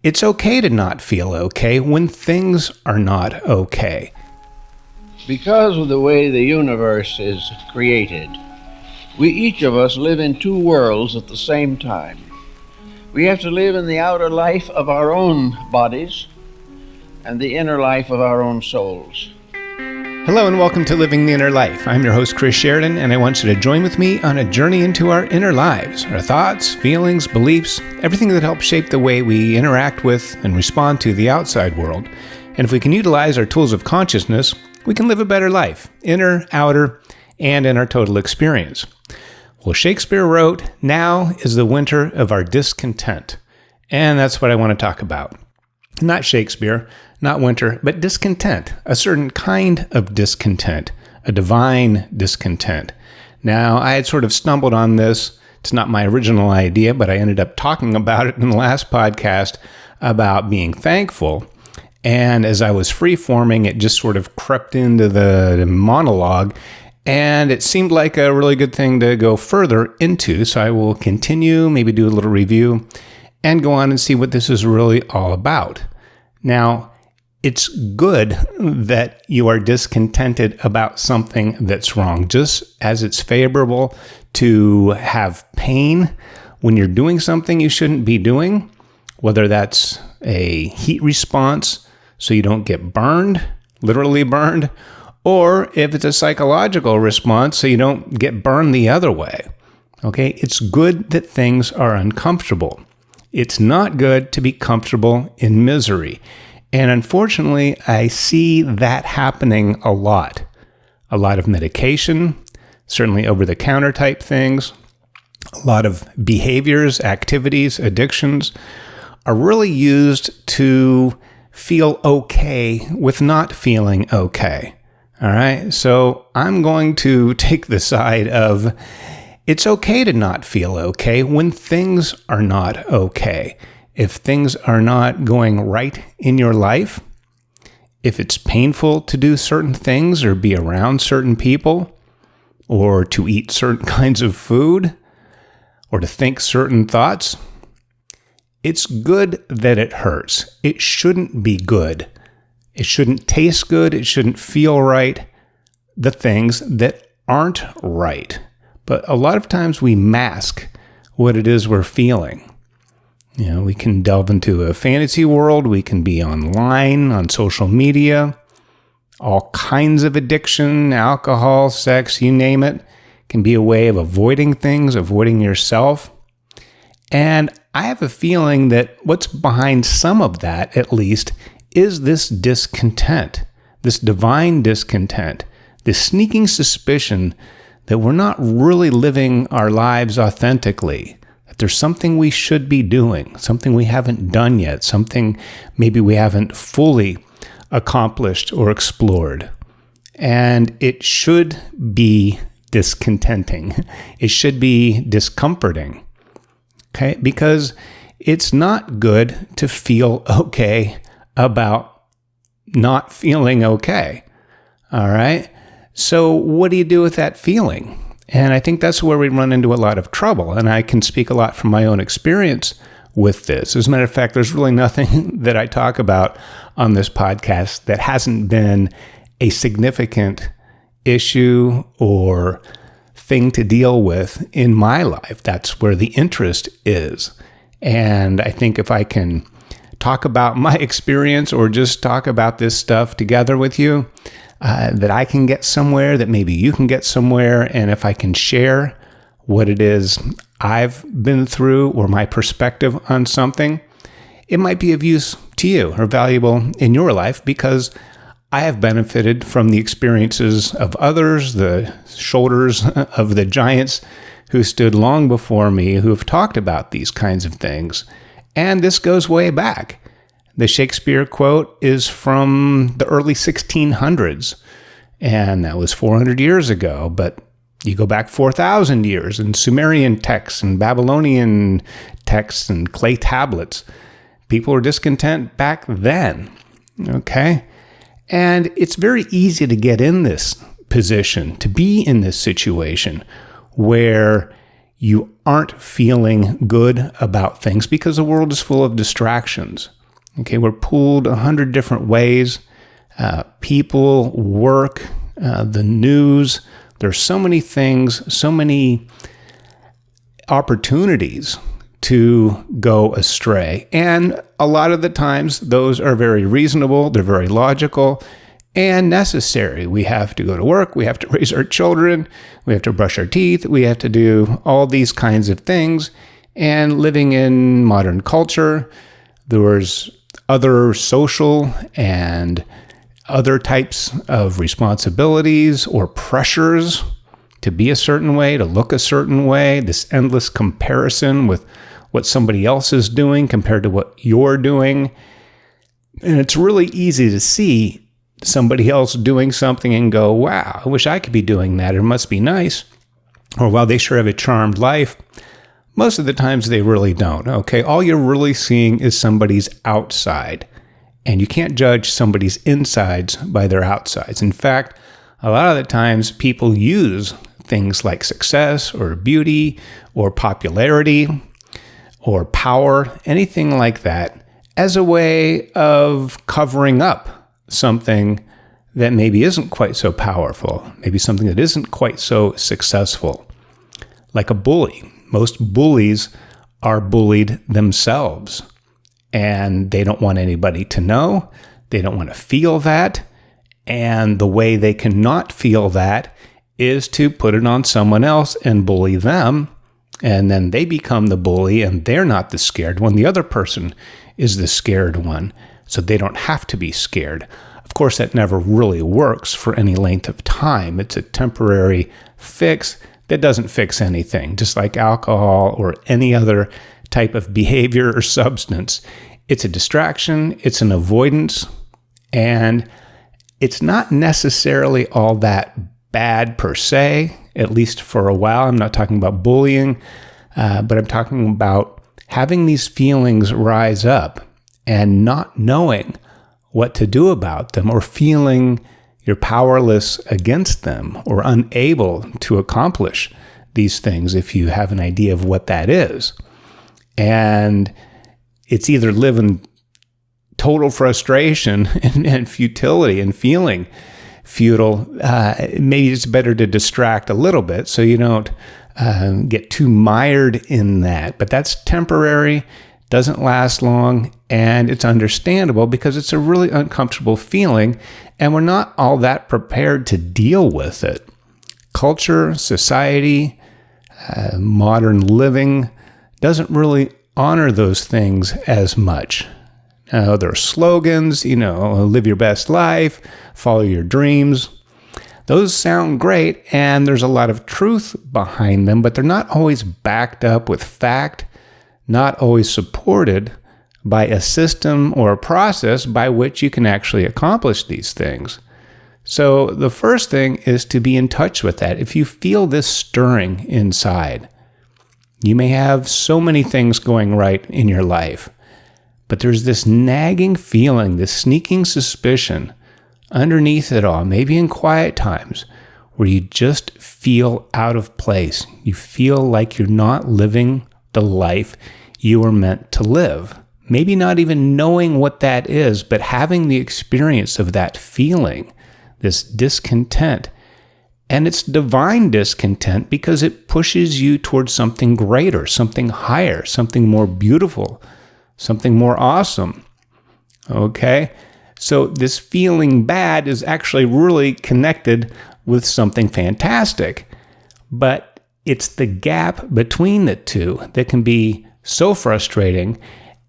It's okay to not feel okay when things are not okay. Because of the way the universe is created, we each of us live in two worlds at the same time. We have to live in the outer life of our own bodies and the inner life of our own souls. Hello and welcome to Living the Inner Life. I'm your host, Chris Sheridan, and I want you to join with me on a journey into our inner lives, our thoughts, feelings, beliefs, everything that helps shape the way we interact with and respond to the outside world. And if we can utilize our tools of consciousness, we can live a better life, inner, outer, and in our total experience. Well, Shakespeare wrote, "Now is the winter of our discontent." And that's what I want to talk about. Not Shakespeare, not winter, but discontent, a certain kind of discontent, a divine discontent. Now, I had sort of stumbled on this. It's not my original idea, but I ended up talking about it in the last podcast about being thankful. And as I was free-forming, it just sort of crept into the monologue, and it seemed like a really good thing to go further into. So I will continue, maybe do a little review, and go on and see what this is really all about. Now, it's good that you are discontented about something that's wrong, just as it's favorable to have pain when you're doing something you shouldn't be doing, whether that's a heat response so you don't get burned, literally burned, or if it's a psychological response so you don't get burned the other way. Okay, it's good that things are uncomfortable. It's not good to be comfortable in misery. And unfortunately, I see that happening a lot. A lot of medication, certainly over-the-counter type things, a lot of behaviors, activities, addictions are really used to feel okay with not feeling okay. All right, so I'm going to take the side of it's okay to not feel okay when things are not okay. If things are not going right in your life, if it's painful to do certain things or be around certain people, or to eat certain kinds of food, or to think certain thoughts, it's good that it hurts. It shouldn't be good. It shouldn't taste good. It shouldn't feel right. The things that aren't right. But a lot of times we mask what it is we're feeling. You know, we can delve into a fantasy world. We can be online, on social media, all kinds of addiction, alcohol, sex, you name it. Can be a way of avoiding things, avoiding yourself. And I have a feeling that what's behind some of that, at least, is this discontent, this divine discontent, this sneaking suspicion that we're not really living our lives authentically, that there's something we should be doing, something we haven't done yet, something maybe we haven't fully accomplished or explored. And it should be discontenting. It should be discomforting, okay? Because it's not good to feel okay about not feeling okay, all right? So what do you do with that feeling? And I think that's where we run into a lot of trouble. And I can speak a lot from my own experience with this. As a matter of fact, there's really nothing that I talk about on this podcast that hasn't been a significant issue or thing to deal with in my life. That's where the interest is. And I think if I can talk about my experience or just talk about this stuff together with you, that I can get somewhere, that maybe you can get somewhere. And if I can share what it is I've been through or my perspective on something, it might be of use to you or valuable in your life because I have benefited from the experiences of others, the shoulders of the giants who stood long before me, who have talked about these kinds of things. And this goes way back. The Shakespeare quote is from the early 1600s, and that was 400 years ago. But you go back 4,000 years in Sumerian texts and Babylonian texts and clay tablets. People were discontent back then, okay? And it's very easy to get in this position, to be in this situation where you aren't feeling good about things because the world is full of distractions. Okay, we're pulled 100 different ways. People, work, the news. There's so many things, so many opportunities to go astray. And a lot of the times, those are very reasonable, they're very logical, and necessary. We have to go to work, we have to raise our children, we have to brush our teeth, we have to do all these kinds of things. And living in modern culture, there's other social and other types of responsibilities or pressures to be a certain way, to look a certain way, this endless comparison with what somebody else is doing compared to what you're doing. And it's really easy to see somebody else doing something and go, wow, I wish I could be doing that. It must be nice. Or, wow, they sure have a charmed life. Most of the times they really don't, okay? All you're really seeing is somebody's outside. And you can't judge somebody's insides by their outsides. In fact, a lot of the times people use things like success or beauty or popularity or power, anything like that, as a way of covering up something that maybe isn't quite so powerful, maybe something that isn't quite so successful. Like a bully. Most bullies are bullied themselves, and they don't want anybody to know. They don't want to feel that. And the way they cannot feel that is to put it on someone else and bully them. And then they become the bully, and they're not the scared one. The other person is the scared one, so they don't have to be scared. Of course, that never really works for any length of time. It's a temporary fix that doesn't fix anything, just like alcohol or any other type of behavior or substance. It's a distraction, it's an avoidance, and it's not necessarily all that bad per se, at least for a while. I'm not talking about bullying, but I'm talking about having these feelings rise up and not knowing what to do about them, or feeling you're powerless against them or unable to accomplish these things if you have an idea of what that is. And it's either living total frustration and futility and feeling futile. Maybe it's better to distract a little bit so you don't get too mired in that. But that's temporary, doesn't last long, and it's understandable because it's a really uncomfortable feeling, and we're not all that prepared to deal with it. Culture, society, modern living doesn't really honor those things as much. There are slogans, live your best life, follow your dreams. Those sound great, and there's a lot of truth behind them, but they're not always backed up with fact, not always supported by a system or a process by which you can actually accomplish these things. So the first thing is to be in touch with that. If you feel this stirring inside, you may have so many things going right in your life, but there's this nagging feeling, this sneaking suspicion underneath it all, maybe in quiet times, where you just feel out of place. You feel like you're not living the life you were meant to live. Maybe not even knowing what that is, but having the experience of that feeling, this discontent. And it's divine discontent because it pushes you towards something greater, something higher, something more beautiful, something more awesome. Okay? So this feeling bad is actually really connected with something fantastic. But it's the gap between the two that can be so frustrating,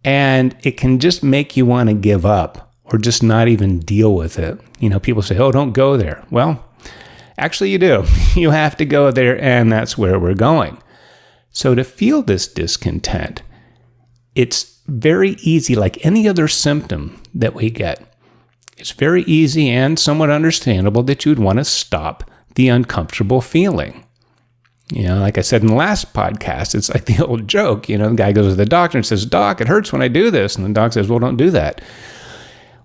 and it can just make you want to give up or just not even deal with it. People say, oh, don't go there. Well, actually you do. You have to go there, and that's where we're going. So to feel this discontent, it's very easy, like any other symptom that we get. It's very easy and somewhat understandable that you'd want to stop the uncomfortable feeling. Like I said in the last podcast, it's like the old joke. The guy goes to the doctor and says, Doc, it hurts when I do this. And the doc says, well, don't do that.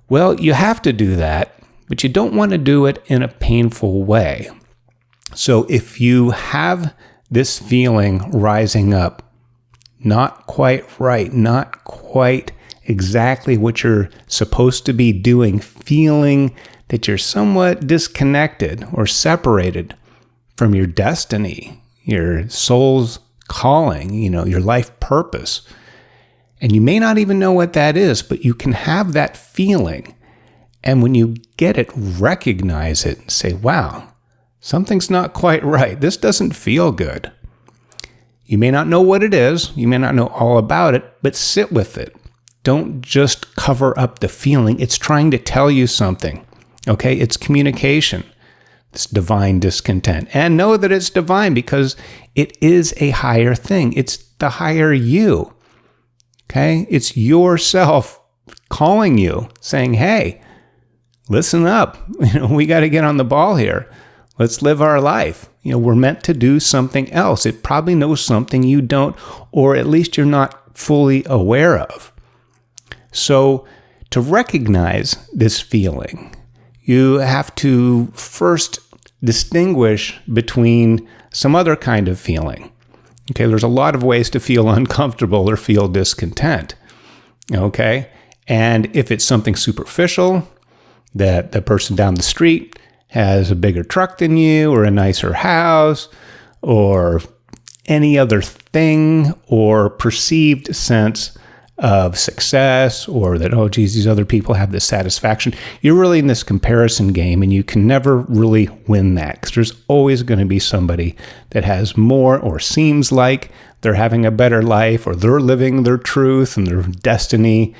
Well, you have to do that, but you don't want to do it in a painful way. So if you have this feeling rising up, not quite right, not quite exactly what you're supposed to be doing, feeling that you're somewhat disconnected or separated from your destiny, your soul's calling, your life purpose. And you may not even know what that is, but you can have that feeling. And when you get it, recognize it and say, wow, something's not quite right. This doesn't feel good. You may not know what it is. You may not know all about it, but sit with it. Don't just cover up the feeling. It's trying to tell you something. Okay? It's communication. It's divine discontent. And know that it's divine because it is a higher thing. It's the higher you. Okay? It's yourself calling you, saying, hey, listen up. We got to get on the ball here. Let's live our life. We're meant to do something else. It probably knows something you don't, or at least you're not fully aware of. So to recognize this feeling, you have to first distinguish between some other kind of feeling. Okay, there's a lot of ways to feel uncomfortable or feel discontent. Okay, and if it's something superficial, that the person down the street has a bigger truck than you, or a nicer house, or any other thing or perceived sense of success, or that, oh, geez, these other people have this satisfaction. You're really in this comparison game, and you can never really win that because there's always going to be somebody that has more or seems like they're having a better life or they're living their truth and their destiny.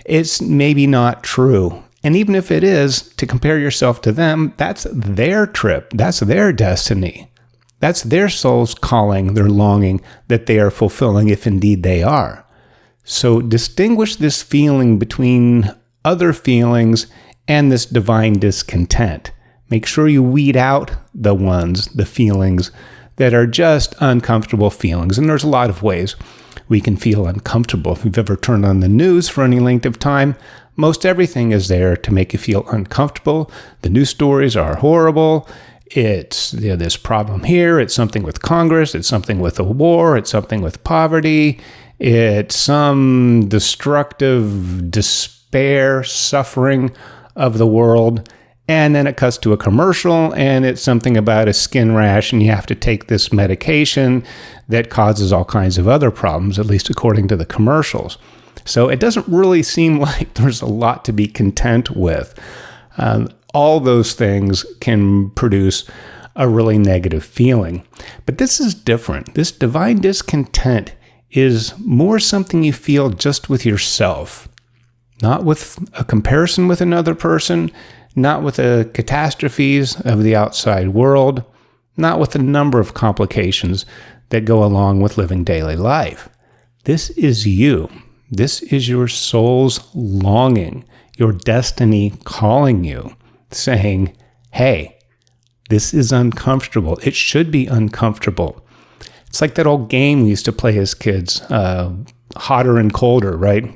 It's maybe not true. And even if it is, to compare yourself to them, that's their trip. That's their destiny. That's their soul's calling, their longing that they are fulfilling, if indeed they are. So distinguish this feeling between other feelings and this divine discontent. Make sure you weed out the feelings that are just uncomfortable feelings. And there's a lot of ways we can feel uncomfortable. If you've ever turned on the news for any length of time, most everything is there to make you feel uncomfortable. The news stories are horrible. It's this problem here. It's something with Congress. It's something with a war. It's something with poverty. It's some destructive despair, suffering of the world. And then it cuts to a commercial, and it's something about a skin rash, and you have to take this medication that causes all kinds of other problems, at least according to the commercials. So it doesn't really seem like there's a lot to be content with. All those things can produce a really negative feeling. But this is different. This divine discontent is more something you feel just with yourself, not with a comparison with another person, not with the catastrophes of the outside world, not with a number of complications that go along with living daily life. This is you. This is your soul's longing, your destiny calling you, saying, hey, this is uncomfortable. It should be uncomfortable. It's like that old game we used to play as kids, hotter and colder, right?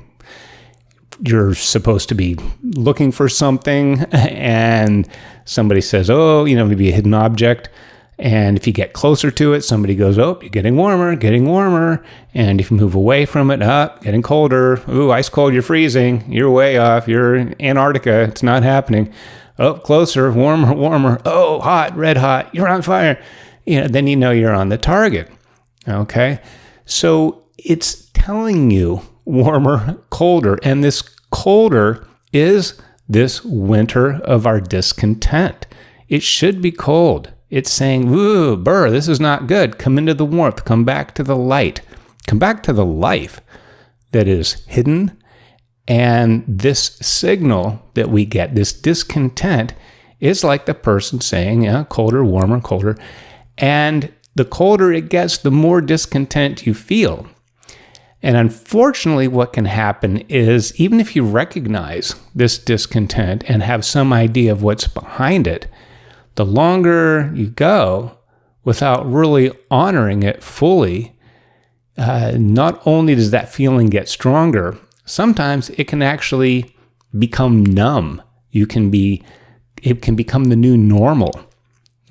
You're supposed to be looking for something, and somebody says, oh, maybe a hidden object. And if you get closer to it, somebody goes, oh, you're getting warmer, getting warmer. And if you move away from it, getting colder. Ooh, ice cold, you're freezing. You're way off. You're in Antarctica. It's not happening. Oh, closer, warmer, warmer. Oh, hot, red hot. You're on fire. Then you're on the target. Okay? So it's telling you warmer, colder. And this colder is this winter of our discontent. It should be cold. It's saying, ooh, burr, this is not good. Come into the warmth. Come back to the light. Come back to the life that is hidden. And this signal that we get, this discontent, is like the person saying, colder, warmer, colder. And the colder it gets, the more discontent you feel. And unfortunately, what can happen is, even if you recognize this discontent and have some idea of what's behind it, the longer you go without really honoring it fully, not only does that feeling get stronger, sometimes it can actually become numb. It can become the new normal.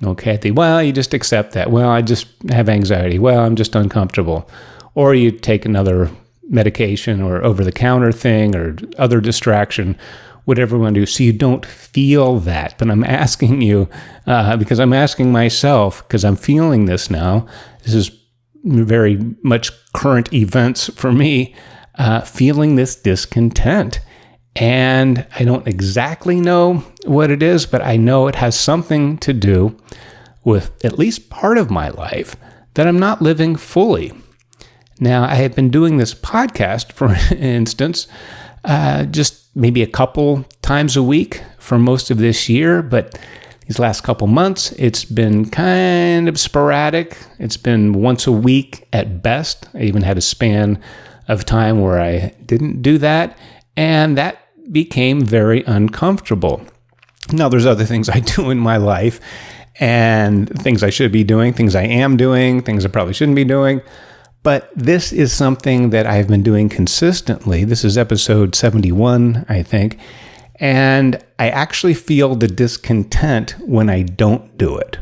Okay, well, you just accept that. Well, I just have anxiety. Well, I'm just uncomfortable. Or you take another medication or over-the-counter thing or other distraction, whatever you want to do, so you don't feel that. But I'm asking you, because I'm asking myself, because I'm feeling this now. This is very much current events for me, feeling this discontent. And I don't exactly know what it is, but I know it has something to do with at least part of my life that I'm not living fully. Now, I have been doing this podcast, for instance, just maybe a couple times a week for most of this year, but these last couple months, it's been kind of sporadic. It's been once a week at best. I even had a span of time where I didn't do that, and that became very uncomfortable. Now, there's other things I do in my life, and things I should be doing, things I am doing, things I probably shouldn't be doing. But this is something that I've been doing consistently. This is episode 71, I think. And I actually feel the discontent when I don't do it.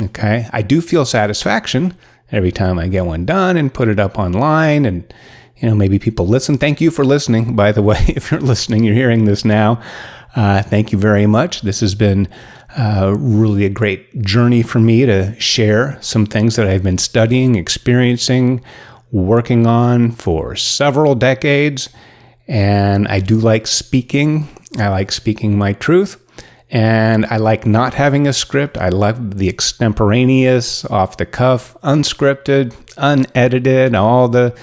Okay? I do feel satisfaction every time I get one done and put it up online, and maybe people listen. Thank you for listening, by the way. If you're listening, you're hearing this now. Thank you very much. This has been really a great journey for me to share some things that I've been studying, experiencing, working on for several decades. And I do like speaking. I like speaking my truth. And I like not having a script. I love the extemporaneous, off the cuff, unscripted, unedited, all the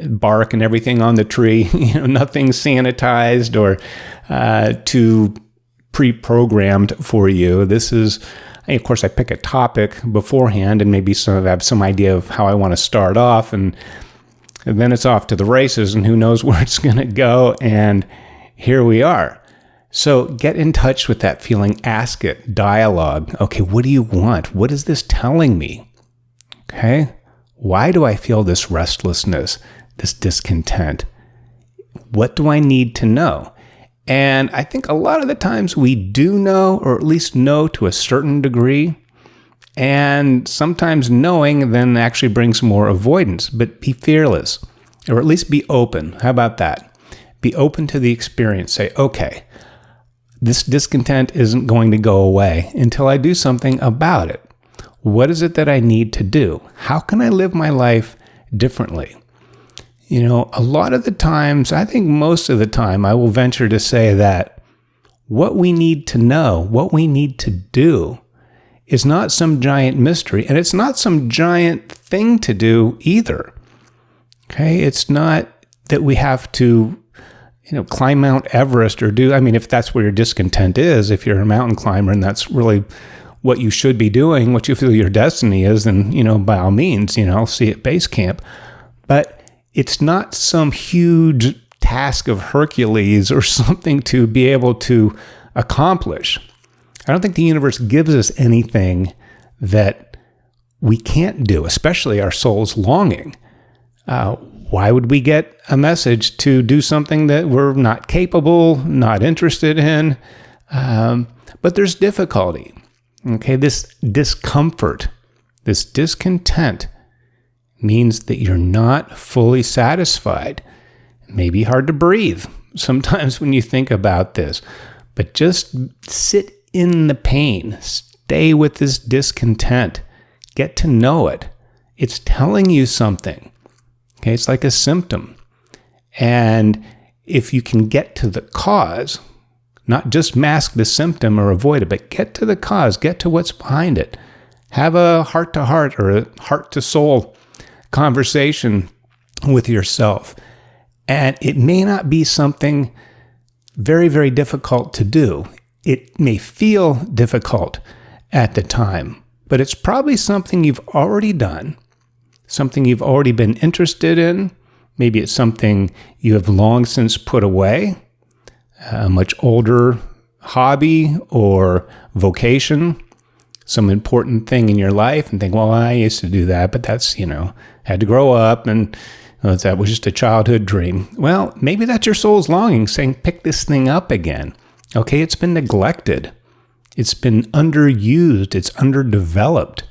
bark and everything on the tree, nothing sanitized or too pre-programmed for you. This is, of course, I pick a topic beforehand and maybe I have some idea of how I want to start off, and then it's off to the races, and who knows where it's going to go, and here we are. So get in touch with that feeling, ask it, dialogue. Okay, what do you want? What is this telling me? Okay, why do I feel this restlessness, this discontent? What do I need to know? And I think a lot of the times we do know, or at least know to a certain degree. And sometimes knowing then actually brings more avoidance. But be fearless, or at least be open. How about that? Be open to the experience. Say, okay, this discontent isn't going to go away until I do something about it. What is it that I need to do? How can I live my life differently? A lot of the times, I think most of the time, I will venture to say that what we need to know, what we need to do, is not some giant mystery, and it's not some giant thing to do either. Okay? It's not that we have to, climb Mount Everest or do, if that's where your discontent is, if you're a mountain climber and that's really what you should be doing, what you feel your destiny is, then, by all means, see at base camp. But it's not some huge task of Hercules or something to be able to accomplish. I don't think the universe gives us anything that we can't do, especially our soul's longing. Why would we get a message to do something that we're not capable, not interested in? But there's difficulty. Okay, this discomfort, this discontent means that you're not fully satisfied. It may be hard to breathe sometimes when you think about this, but just sit in the pain. Stay with this discontent. Get to know it. It's telling you something. Okay, it's like a symptom. And if you can get to the cause, not just mask the symptom or avoid it, but get to the cause, get to what's behind it. Have a heart-to-heart or a heart-to-soul conversation with yourself. And it may not be something very, very difficult to do. It may feel difficult at the time, but it's probably something you've already done, something you've already been interested in. Maybe it's something you have long since put away, a much older hobby or vocation, some important thing in your life, and think, well, I used to do that, but that's, had to grow up, and that was just a childhood dream. Well, maybe that's your soul's longing, saying, pick this thing up again. Okay, it's been neglected. It's been underused. It's underdeveloped.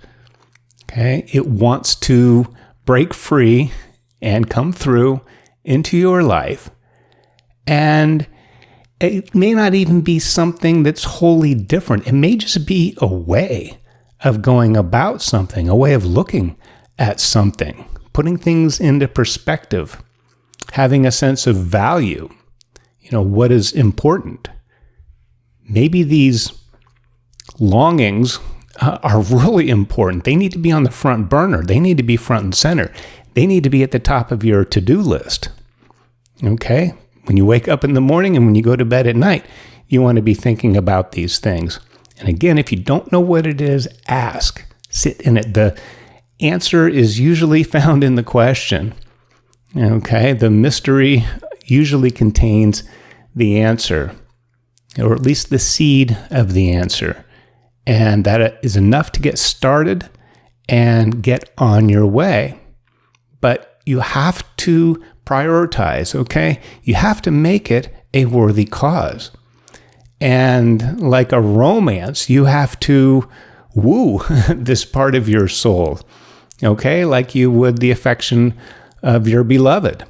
Okay? It wants to break free and come through into your life. And it may not even be something that's wholly different. It may just be a way of going about something, a way of looking at something, putting things into perspective, having a sense of value, what is important. Maybe these longings are really important. They need to be on the front burner. They need to be front and center. They need to be at the top of your to-do list. Okay? When you wake up in the morning and when you go to bed at night, you want to be thinking about these things. And again, if you don't know what it is, ask. Sit in it. The answer is usually found in the question. Okay? The mystery usually contains the answer, or at least the seed of the answer. And that is enough to get started and get on your way. But you have to prioritize, okay? You have to make it a worthy cause. And like a romance, you have to woo this part of your soul, okay? Like you would the affection of your beloved.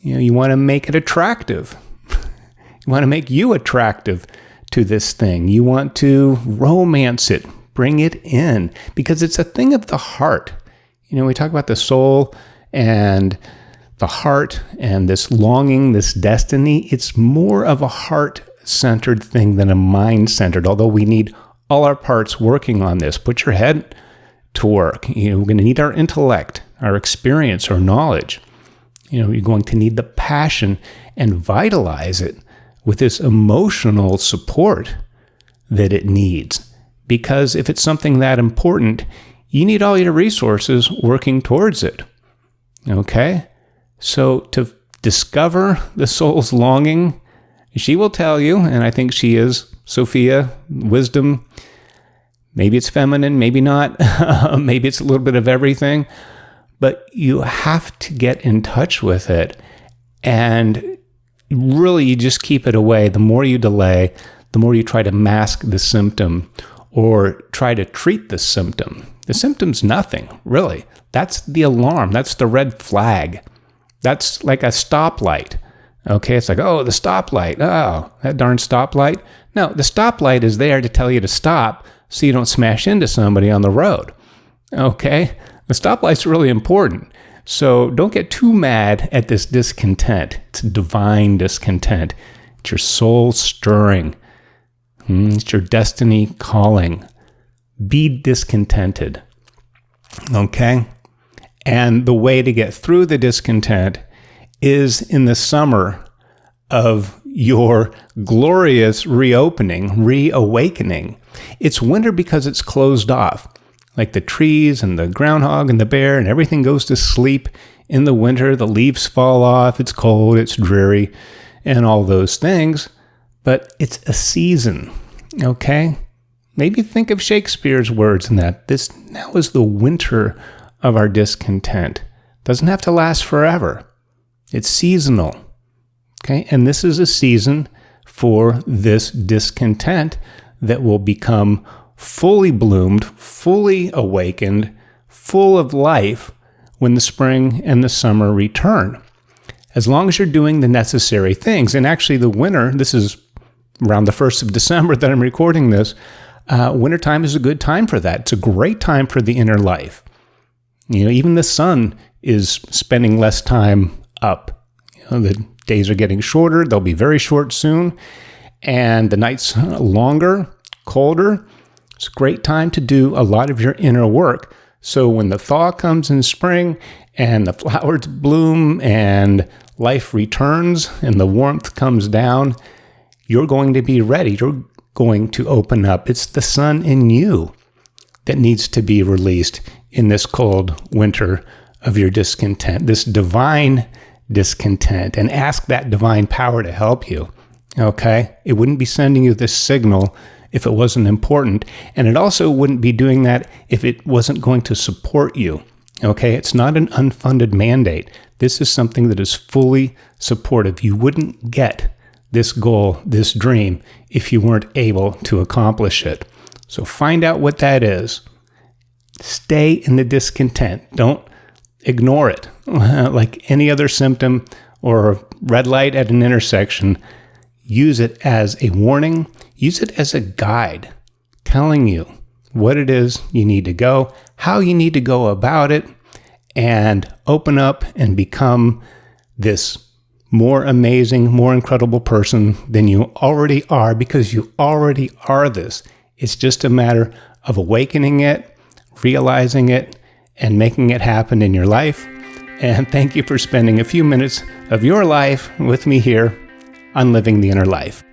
You want to make it attractive. You want to make you attractive to this thing. You want to romance it, bring it in, because it's a thing of the heart. We talk about the soul and the heart and this longing, this destiny. It's more of a heart-centered thing than a mind-centered, although we need all our parts working on this. Put your head to work. We're going to need our intellect, our experience, our knowledge. You're going to need the passion and vitalize it with this emotional support that it needs. Because if it's something that important, you need all your resources working towards it. Okay? So to discover the soul's longing, she will tell you, and I think she is, Sophia, wisdom. Maybe it's feminine, maybe not. Maybe it's a little bit of everything. But you have to get in touch with it. And really, you just keep it away. The more you delay, the more you try to mask the symptom or try to treat the symptom. The symptom's nothing, really. That's the alarm. That's the red flag. That's like a stoplight. Okay, it's like, oh, the stoplight. Oh, that darn stoplight. No, the stoplight is there to tell you to stop so you don't smash into somebody on the road. Okay? The stoplight's really important. So don't get too mad at this discontent. It's divine discontent. It's your soul stirring. It's your destiny calling. Be discontented. Okay? And the way to get through the discontent is in the summer of your glorious reawakening. It's winter because it's closed off. Like the trees and the groundhog and the bear and everything goes to sleep in the winter. The leaves fall off. It's cold. It's dreary and all those things. But it's a season, okay? Maybe think of Shakespeare's words in that. This now is the winter of our discontent. Doesn't have to last forever. It's seasonal, okay? And this is a season for this discontent that will become fully bloomed, fully awakened, full of life when the spring and the summer return. As long as you're doing the necessary things. And actually the winter, this is around the 1st of December that I'm recording this, wintertime is a good time for that. It's a great time for the inner life. Even the sun is spending less time up. The days are getting shorter. They'll be very short soon. And the nights longer, colder. It's a great time to do a lot of your inner work. So when the thaw comes in spring and the flowers bloom and life returns and the warmth comes down, you're going to be ready. You're going to open up. It's the sun in you that needs to be released in this cold winter of your discontent, this divine discontent, and ask that divine power to help you. Okay? It wouldn't be sending you this signal if it wasn't important. And it also wouldn't be doing that if it wasn't going to support you. Okay? It's not an unfunded mandate. This is something that is fully supportive. You wouldn't get this goal, this dream, if you weren't able to accomplish it. So find out what that is. Stay in the discontent. Don't ignore it. Like any other symptom or a red light at an intersection, use it as a warning. Use it as a guide, telling you what it is you need to go, how you need to go about it, and open up and become this more amazing, more incredible person than you already are, because you already are this. It's just a matter of awakening it, realizing it, and making it happen in your life. And thank you for spending a few minutes of your life with me here on Living the Inner Life.